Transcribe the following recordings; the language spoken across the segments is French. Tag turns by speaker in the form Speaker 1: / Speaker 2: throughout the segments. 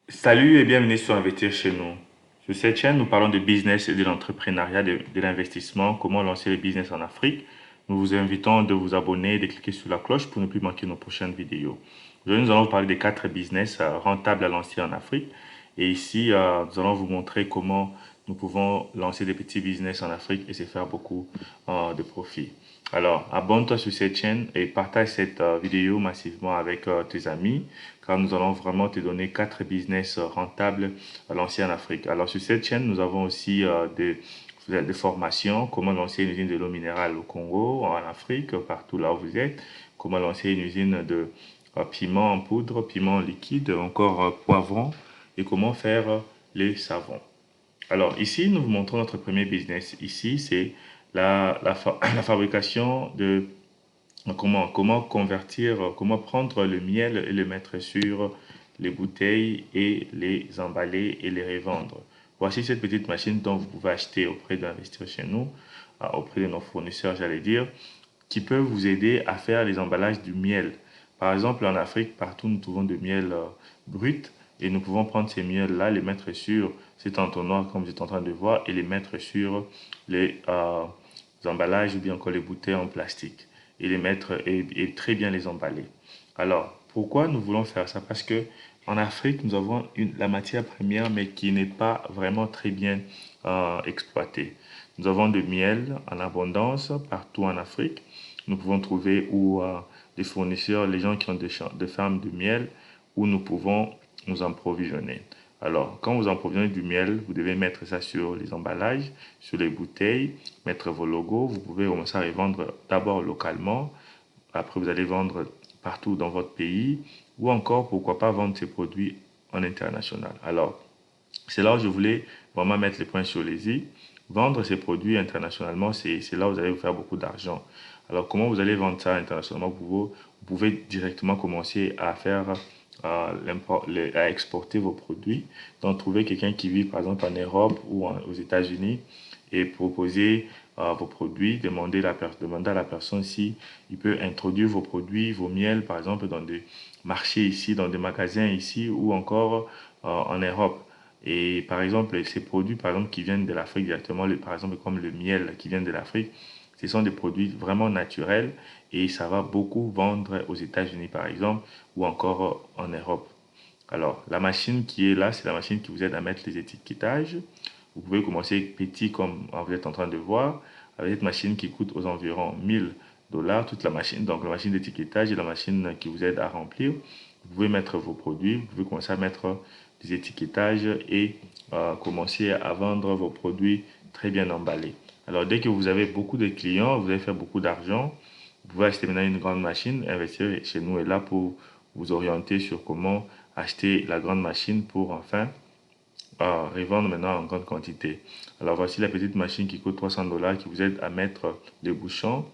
Speaker 1: Salut et bienvenue sur Investir chez nous. Sur cette chaîne, nous parlons de business et de l'entrepreneuriat, de l'investissement, comment lancer le business en Afrique. Nous vous invitons de vous abonner, de cliquer sur la cloche pour ne plus manquer nos prochaines vidéos. Aujourd'hui, nous allons vous parler des 4 business rentables à lancer en Afrique. Et ici, nous allons vous montrer comment nous pouvons lancer des petits business en Afrique et se faire beaucoup de profit. Alors, abonne-toi sur cette chaîne et partage cette vidéo massivement avec tes amis, car nous allons vraiment te donner 4 business rentables à lancer en Afrique. Alors, sur cette chaîne, nous avons aussi des formations, comment lancer une usine de l'eau minérale au Congo, en Afrique, partout là où vous êtes, comment lancer une usine de piment en poudre, piment en liquide, encore poivron, et comment faire les savons. Alors ici, nous vous montrons notre premier business. Ici, c'est la fabrication de comment convertir, comment prendre le miel et le mettre sur les bouteilles et les emballer et les revendre. Voici cette petite machine dont vous pouvez acheter auprès d'investir chez nous, auprès de nos fournisseurs, j'allais dire, qui peuvent vous aider à faire les emballages du miel. Par exemple, en Afrique, partout, nous trouvons de miel brut et nous pouvons prendre ces miels-là, les mettre sur cet entonnoir, comme vous êtes en train de voir, et les mettre sur les emballages ou bien encore les bouteilles en plastique et les mettre et très bien les emballer. Alors, pourquoi nous voulons faire ça? Parce que en Afrique, nous avons la matière première, mais qui n'est pas vraiment très bien exploitée. Nous avons de miel en abondance partout en Afrique. Nous pouvons trouver où des fournisseurs, les gens qui ont des fermes de miel, où nous pouvons nous approvisionner. Alors, quand vous approvisionnez du miel, vous devez mettre ça sur les emballages, sur les bouteilles, mettre vos logos. Vous pouvez commencer à les vendre d'abord localement. Après, vous allez vendre partout dans votre pays. Ou encore, pourquoi pas vendre ces produits en international. Alors, c'est là où je voulais vraiment mettre les points sur les i. Vendre ces produits internationalement, c'est là où vous allez vous faire beaucoup d'argent. Alors, comment vous allez vendre ça internationalement? Vous pouvez directement commencer à faire, à exporter vos produits. Donc, trouver quelqu'un qui vit, par exemple, en Europe ou aux États-Unis et proposer vos produits. Demander à la personne si il peut introduire vos produits, vos miels, par exemple, dans des marchés ici, dans des magasins ici ou encore en Europe. Et par exemple, ces produits, par exemple, qui viennent de l'Afrique directement, par exemple, comme le miel qui vient de l'Afrique, ce sont des produits vraiment naturels et ça va beaucoup vendre aux États-Unis, par exemple, ou encore en Europe. Alors, la machine qui est là, c'est la machine qui vous aide à mettre les étiquetages. Vous pouvez commencer petit comme vous êtes en train de voir, avec cette machine qui coûte aux environs 1000 dollars, toute la machine, donc la machine d'étiquetage et la machine qui vous aide à remplir. Vous pouvez mettre vos produits, vous pouvez commencer à mettre des étiquetages et commencer à vendre vos produits très bien emballés. Alors, dès que vous avez beaucoup de clients, vous allez faire beaucoup d'argent, vous pouvez acheter maintenant une grande machine. Investir chez nous est là pour vous orienter sur comment acheter la grande machine pour enfin revendre maintenant en grande quantité. Alors, voici la petite machine qui coûte 300 dollars qui vous aide à mettre des bouchons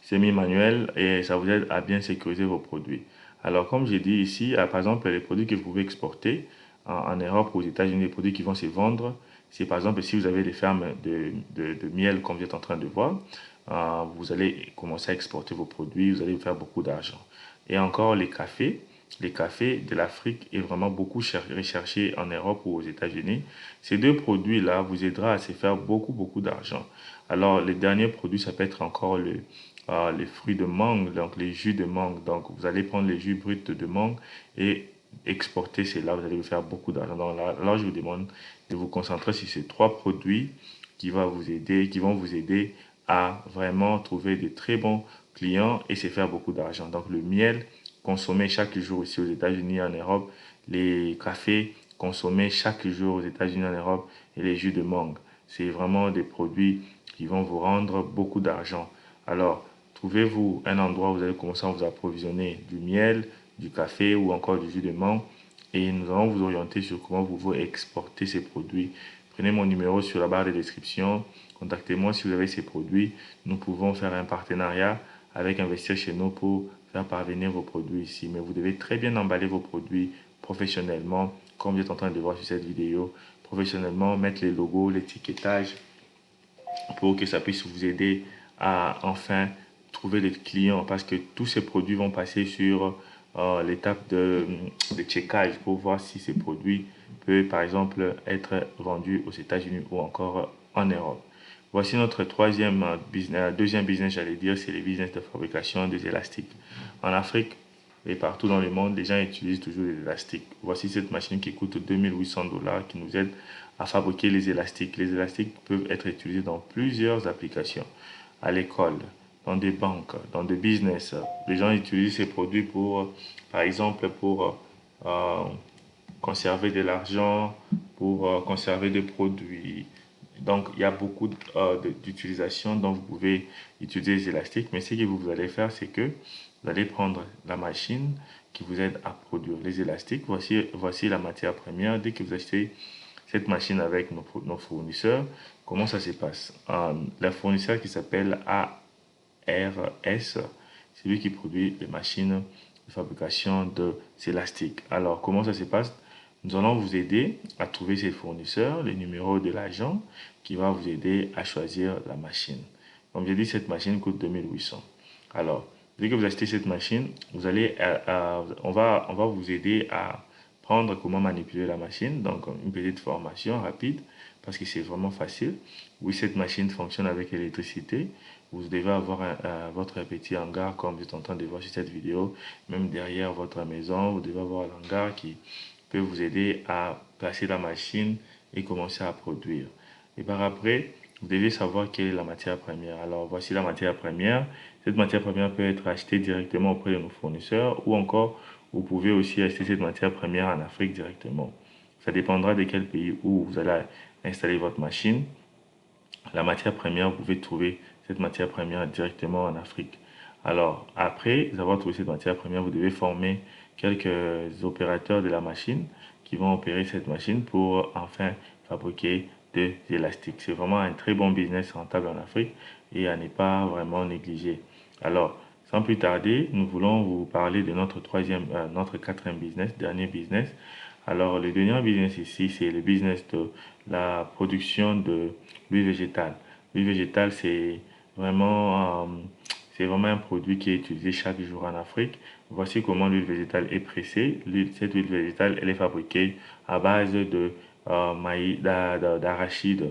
Speaker 1: semi-manuel et ça vous aide à bien sécuriser vos produits. Alors, comme j'ai dit ici, par exemple, les produits que vous pouvez exporter en Europe ou aux États-Unis, les produits qui vont se vendre, c'est par exemple si vous avez des fermes de miel comme vous êtes en train de voir, vous allez commencer à exporter vos produits, vous allez faire beaucoup d'argent. Et encore les cafés de l'Afrique est vraiment beaucoup recherché en Europe ou aux États-Unis. Ces deux produits-là vous aideront à se faire beaucoup d'argent. Alors, les derniers produits, ça peut être encore les fruits de mangue, donc les jus de mangue. Donc, vous allez prendre les jus bruts de mangue et exporter cela. Vous allez vous faire beaucoup d'argent. Donc, là, je vous demande de vous concentrer sur ces 3 produits qui vont vous aider à vraiment trouver de très bons clients et se faire beaucoup d'argent. Donc, le miel consommé chaque jour ici aux États-Unis et en Europe, les cafés consommés chaque jour aux États-Unis et en Europe et les jus de mangue. C'est vraiment des produits qui vont vous rendre beaucoup d'argent. Alors, trouvez-vous un endroit où vous allez commencer à vous approvisionner du miel, du café ou encore du jus de mangue et nous allons vous orienter sur comment vous pouvez exporter ces produits. Prenez mon numéro sur la barre de description, contactez-moi si vous avez ces produits. Nous pouvons faire un partenariat avec Investir chez nous pour faire parvenir vos produits ici. Mais vous devez très bien emballer vos produits professionnellement, comme vous êtes en train de voir sur cette vidéo. Professionnellement, mettre les logos, l'étiquetage, pour que ça puisse vous aider à enfin trouver des clients parce que tous ces produits vont passer sur l'étape de checkage pour voir si ce produit peut, par exemple, être vendu aux États-Unis ou encore en Europe. Voici notre deuxième business, j'allais dire, c'est le business de fabrication des élastiques. En Afrique et partout dans le monde, les gens utilisent toujours des élastiques. Voici cette machine qui coûte 2800 $ qui nous aide à fabriquer les élastiques. Les élastiques peuvent être utilisés dans plusieurs applications. À l'école, dans des banques, dans des business. Les gens utilisent ces produits pour, par exemple, pour euh, conserver de l'argent, pour conserver des produits. Donc, il y a beaucoup d'utilisations dont vous pouvez utiliser les élastiques. Mais ce que vous allez faire, c'est que vous allez prendre la machine qui vous aide à produire les élastiques. Voici la matière première. Dès que vous achetez cette machine avec nos fournisseurs, comment ça se passe? Le fournisseur qui s'appelle ARS, c'est lui qui produit les machines de fabrication de ces élastiques. Alors, comment ça se passe? Nous allons vous aider à trouver ces fournisseurs, le numéro de l'agent qui va vous aider à choisir la machine. Comme j'ai dit, cette machine coûte 2800. Alors, dès que vous achetez cette machine, on va vous aider à prendre comment manipuler la machine. Donc, une petite formation rapide parce que c'est vraiment facile. Oui, cette machine fonctionne avec l'électricité. Vous devez avoir votre petit hangar comme vous êtes en train de voir sur cette vidéo. Même derrière votre maison, vous devez avoir l'hangar qui peut vous aider à placer la machine et commencer à produire. Et par après, vous devez savoir quelle est la matière première. Alors, voici la matière première. Cette matière première peut être achetée directement auprès de nos fournisseurs ou encore, vous pouvez aussi acheter cette matière première en Afrique directement. Ça dépendra de quel pays où vous allez installer votre machine. La matière première, vous pouvez trouver cette matière première directement en Afrique. Alors, après avoir trouvé cette matière première, vous devez former quelques opérateurs de la machine qui vont opérer cette machine pour enfin fabriquer des élastiques. C'est vraiment un très bon business rentable en Afrique et à ne pas vraiment négliger. Alors, sans plus tarder, nous voulons vous parler de notre quatrième business, dernier business. Alors, le dernier business ici, c'est le business de la production de l'huile végétale. L'huile végétale, c'est vraiment un produit qui est utilisé chaque jour en Afrique. Voici comment l'huile végétale est pressée. Cette huile végétale, elle est fabriquée à base de maïs, d'arachide.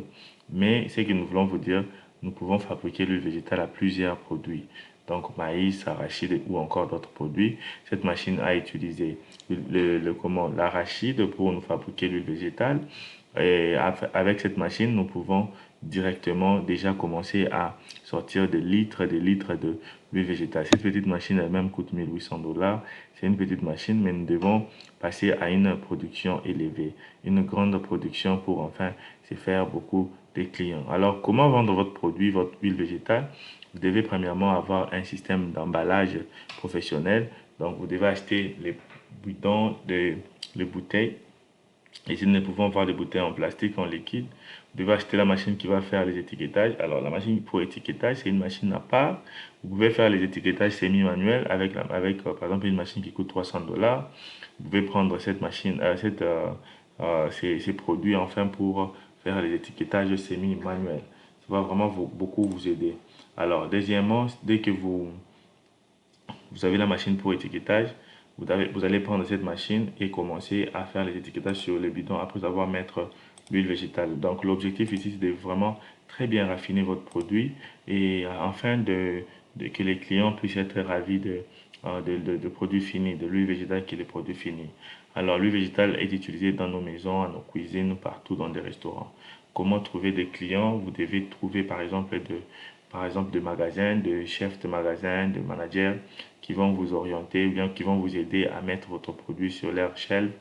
Speaker 1: Mais ce que nous voulons vous dire, nous pouvons fabriquer l'huile végétale à plusieurs produits. Donc maïs, arachide ou encore d'autres produits. Cette machine a utilisé l'arachide pour nous fabriquer l'huile végétale. Et avec cette machine, nous pouvons directement déjà commencer à sortir des litres de l'huile végétale. Cette petite machine elle-même coûte 1800 $. C'est une petite machine, mais nous devons passer à une production élevée, une grande production pour enfin se faire beaucoup de clients. Alors, comment vendre votre produit, votre huile végétale? Vous devez premièrement avoir un système d'emballage professionnel. Donc, vous devez acheter les bidons, les bouteilles. Ici, nous ne pouvons voir des bouteilles en plastique, en liquide. Vous devez acheter la machine qui va faire les étiquetages. Alors, la machine pour étiquetage, c'est une machine à part. Vous pouvez faire les étiquetages semi-manuels avec par exemple, une machine qui coûte 300 $. Vous pouvez prendre cette machine, ces produits, enfin, pour faire les étiquetages semi-manuels. Ça va vraiment beaucoup vous aider. Alors, deuxièmement, dès que vous avez la machine pour étiquetage, vous allez prendre cette machine et commencer à faire les étiquetages sur les bidons après avoir mis l'huile végétale. Donc l'objectif ici, c'est de vraiment très bien raffiner votre produit et afin que les clients puissent être ravis de produits finis, de l'huile végétale qui est le produit fini. Alors l'huile végétale est utilisée dans nos maisons, à nos cuisines, partout dans des restaurants. Comment trouver des clients? Vous devez trouver par exemple, de magasins, de chefs de magasins, de managers qui vont vous orienter ou bien qui vont vous aider à mettre votre produit sur leur shelf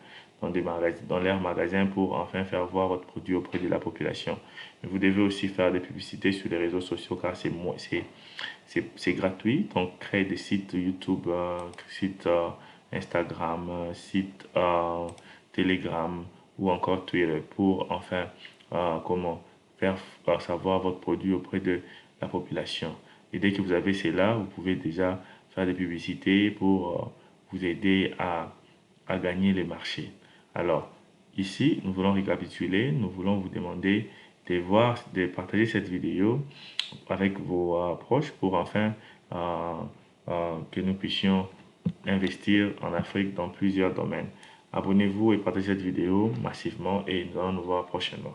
Speaker 1: dans leurs magasins pour enfin faire voir votre produit auprès de la population. Mais vous devez aussi faire des publicités sur les réseaux sociaux car c'est gratuit. Donc, créer des sites YouTube, sites Instagram, sites Telegram ou encore Twitter pour enfin comment faire savoir votre produit auprès de la population. Et dès que vous avez cela, vous pouvez déjà faire des publicités pour vous aider à gagner les marchés. Alors, ici, nous voulons récapituler, nous voulons vous demander de partager cette vidéo avec vos proches pour enfin que nous puissions investir en Afrique dans plusieurs domaines. Abonnez-vous et partagez cette vidéo massivement et nous allons nous voir prochainement.